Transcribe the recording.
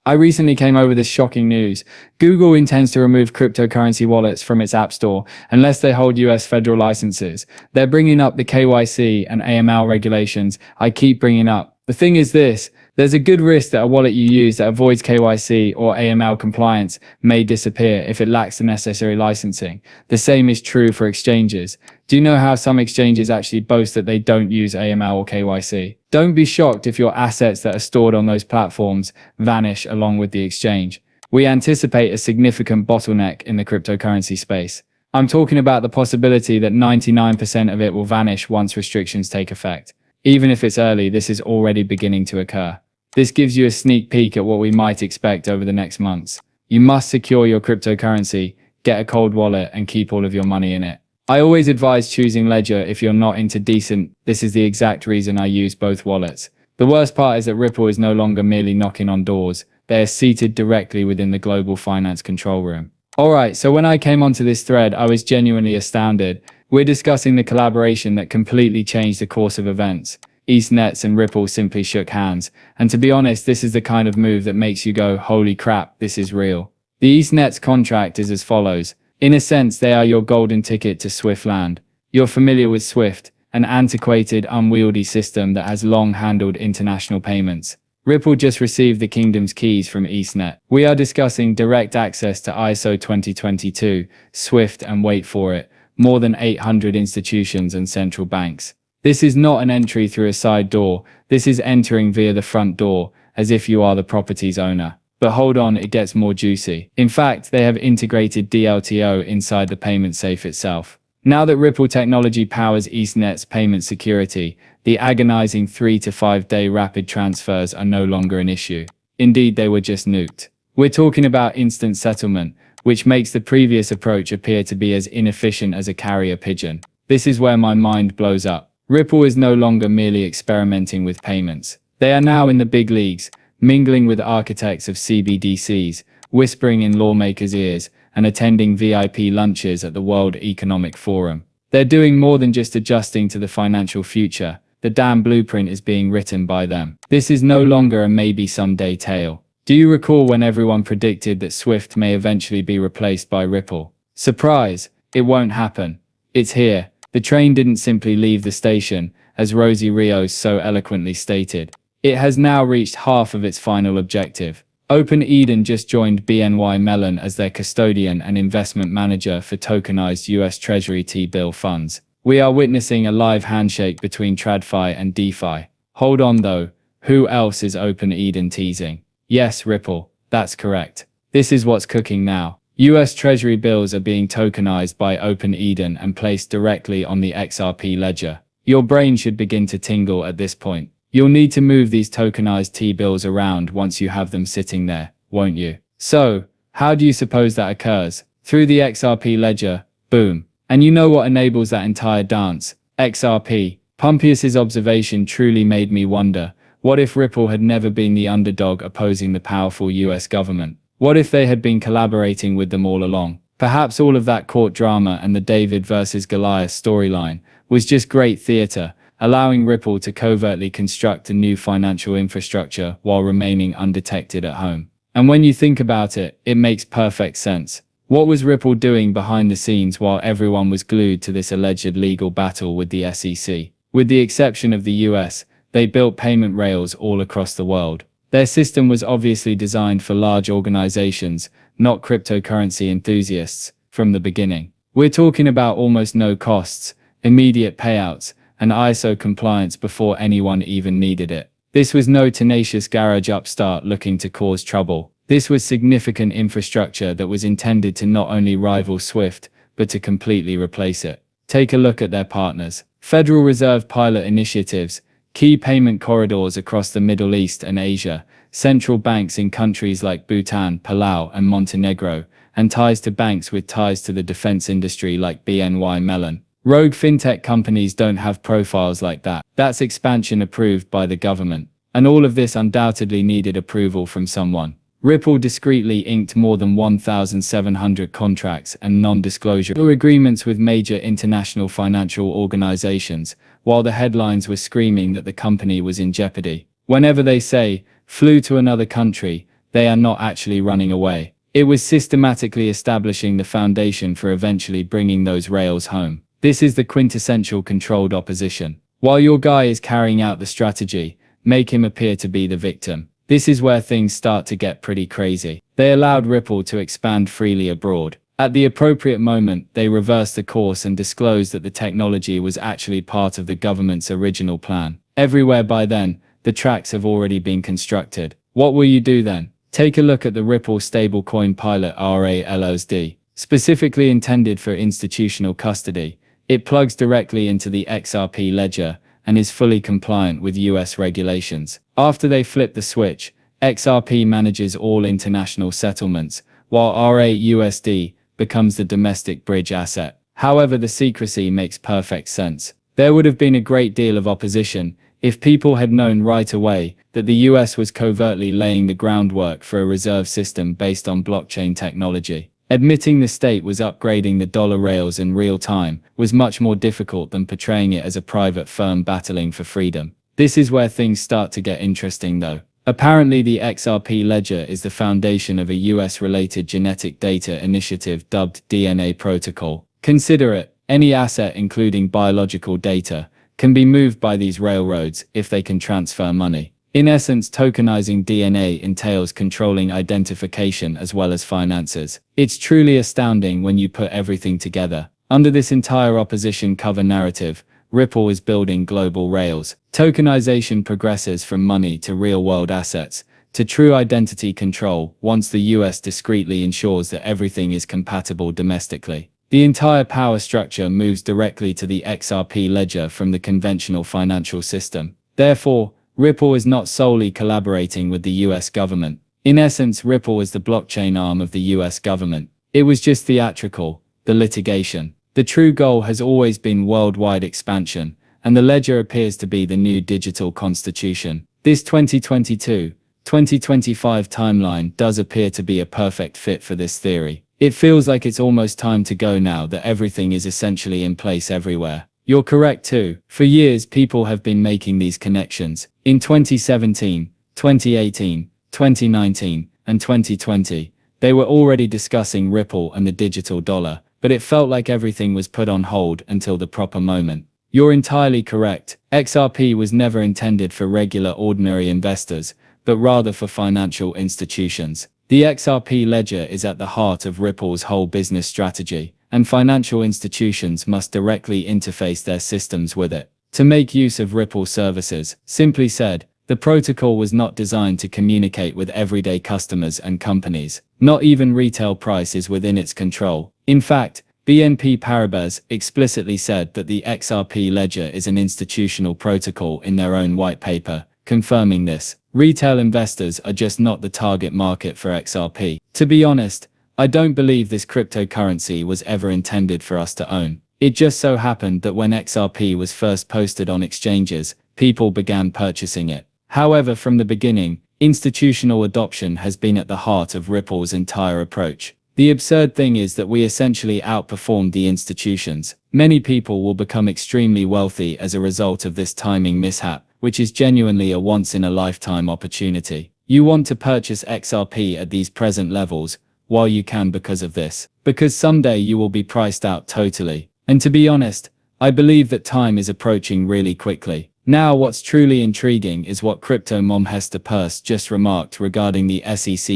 I recently came over this shocking news. Google intends to remove cryptocurrency wallets from its App Store unless they hold US federal licenses. They're bringing up the KYC and AML regulations I keep bringing up. The thing is this, there's a good risk that a wallet you use that avoids KYC or AML compliance may disappear if it lacks the necessary licensing. The same is true for exchanges. Do you know how some exchanges actually boast that they don't use AML or KYC? Don't be shocked if your assets that are stored on those platforms vanish along with the exchange. We anticipate a significant bottleneck in the cryptocurrency space. I'm talking about the possibility that 99% of it will vanish once restrictions take effect. Even if it's early, this is already beginning to occur. This gives you a sneak peek at what we might expect over the next months. You must secure your cryptocurrency, get a cold wallet, and keep all of your money in it. I always advise choosing Ledger if you're not into decent. This is the exact reason I use both wallets. The worst part is that Ripple is no longer merely knocking on doors. They are seated directly within the global finance control room. Alright, so when I came onto this thread, I was genuinely astounded. We're discussing the collaboration that completely changed the course of events. EastNets and Ripple simply shook hands. And to be honest, this is the kind of move that makes you go, holy crap, this is real. The EastNets contract is as follows. In a sense, they are your golden ticket to Swift land. You're familiar with Swift, an antiquated, unwieldy system that has long handled international payments. Ripple just received the kingdom's keys from EastNet. We are discussing direct access to ISO 2022, Swift, and wait for it, more than 800 institutions and central banks. This is not an entry through a side door, this is entering via the front door, as if you are the property's owner. But hold on, it gets more juicy. In fact, they have integrated DLTO inside the payment safe itself. Now that Ripple technology powers EastNet's payment security, the agonizing 3 to 5 day rapid transfers are no longer an issue. Indeed, they were just nuked. We're talking about instant settlement, which makes the previous approach appear to be as inefficient as a carrier pigeon. This is where my mind blows up. Ripple is no longer merely experimenting with payments. They are now in the big leagues, mingling with architects of CBDCs, whispering in lawmakers' ears, and attending VIP lunches at the World Economic Forum. They're doing more than just adjusting to the financial future. The damn blueprint is being written by them. This is no longer a maybe someday tale. Do you recall when everyone predicted that Swift may eventually be replaced by Ripple? Surprise! It won't happen. It's here. The train didn't simply leave the station, as Rosie Rios so eloquently stated. It has now reached half of its final objective. Open Eden just joined BNY Mellon as their custodian and investment manager for tokenized US Treasury T-bill funds. We are witnessing a live handshake between TradFi and DeFi. Hold on though, who else is Open Eden teasing? Yes, Ripple, that's correct. This is what's cooking now. US Treasury bills are being tokenized by Open Eden and placed directly on the XRP ledger. Your brain should begin to tingle at this point. You'll need to move these tokenized T-bills around once you have them sitting there, won't you? So, how do you suppose that occurs? Through the XRP ledger, boom. And you know what enables that entire dance? XRP. Pumpius's observation truly made me wonder, what if Ripple had never been the underdog opposing the powerful US government? What if they had been collaborating with them all along? Perhaps all of that court drama and the David versus Goliath storyline was just great theater, allowing Ripple to covertly construct a new financial infrastructure while remaining undetected at home. And when you think about it, it makes perfect sense. What was Ripple doing behind the scenes while everyone was glued to this alleged legal battle with the SEC? With the exception of the US, they built payment rails all across the world. Their system was obviously designed for large organizations, not cryptocurrency enthusiasts, from the beginning. We're talking about almost no costs, immediate payouts, and ISO compliance before anyone even needed it. This was no tenacious garage upstart looking to cause trouble. This was significant infrastructure that was intended to not only rival Swift, but to completely replace it. Take a look at their partners. Federal Reserve pilot initiatives, key payment corridors across the Middle East and Asia, central banks in countries like Bhutan, Palau, and Montenegro, and ties to banks with ties to the defense industry like BNY Mellon. Rogue fintech companies don't have profiles like that. That's expansion approved by the government. And all of this undoubtedly needed approval from someone. Ripple discreetly inked more than 1,700 contracts and non-disclosure agreements with major international financial organizations, while the headlines were screaming that the company was in jeopardy. Whenever they say, flew to another country, they are not actually running away. It was systematically establishing the foundation for eventually bringing those rails home. This is the quintessential controlled opposition. While your guy is carrying out the strategy, make him appear to be the victim. This is where things start to get pretty crazy. They allowed Ripple to expand freely abroad. At the appropriate moment, they reversed the course and disclosed that the technology was actually part of the government's original plan. Everywhere by then, the tracks have already been constructed. What will you do then? Take a look at the Ripple stablecoin pilot RALOSD. Specifically intended for institutional custody, it plugs directly into the XRP ledger and is fully compliant with US regulations. After they flip the switch, XRP manages all international settlements, while RAUSD becomes the domestic bridge asset. However, the secrecy makes perfect sense. There would have been a great deal of opposition if people had known right away that the US was covertly laying the groundwork for a reserve system based on blockchain technology. Admitting the state was upgrading the dollar rails in real time was much more difficult than portraying it as a private firm battling for freedom. This is where things start to get interesting though. Apparently the XRP ledger is the foundation of a US-related genetic data initiative dubbed DNA Protocol. Consider it, any asset including biological data can be moved by these railroads if they can transfer money. In essence, tokenizing DNA entails controlling identification as well as finances. It's truly astounding when you put everything together. Under this entire opposition cover narrative, Ripple is building global rails. Tokenization progresses from money to real-world assets, to true identity control once the US discreetly ensures that everything is compatible domestically. The entire power structure moves directly to the XRP ledger from the conventional financial system. Therefore, Ripple is not solely collaborating with the US government. In essence, Ripple is the blockchain arm of the US government. It was just theatrical, the litigation. The true goal has always been worldwide expansion, and the ledger appears to be the new digital constitution. This 2022-2025 timeline does appear to be a perfect fit for this theory. It feels like it's almost time to go now that everything is essentially in place everywhere. You're correct too. For years, people have been making these connections. In 2017, 2018, 2019, and 2020, they were already discussing Ripple and the digital dollar, but it felt like everything was put on hold until the proper moment. You're entirely correct. XRP was never intended for regular ordinary investors, but rather for financial institutions. The XRP ledger is at the heart of Ripple's whole business strategy, and financial institutions must directly interface their systems with it. To make use of Ripple services, simply said, the protocol was not designed to communicate with everyday customers and companies. Not even retail price is within its control. In fact, BNP Paribas explicitly said that the XRP ledger is an institutional protocol in their own white paper, confirming this. Retail investors are just not the target market for XRP. To be honest, I don't believe this cryptocurrency was ever intended for us to own. It just so happened that when XRP was first posted on exchanges, people began purchasing it. However, from the beginning, institutional adoption has been at the heart of Ripple's entire approach. The absurd thing is that we essentially outperformed the institutions. Many people will become extremely wealthy as a result of this timing mishap, which is genuinely a once-in-a-lifetime opportunity. You want to purchase XRP at these present levels, while you can because of this. Because someday you will be priced out totally. And to be honest, I believe that time is approaching really quickly. Now what's truly intriguing is what crypto mom Hester Peirce just remarked regarding the SEC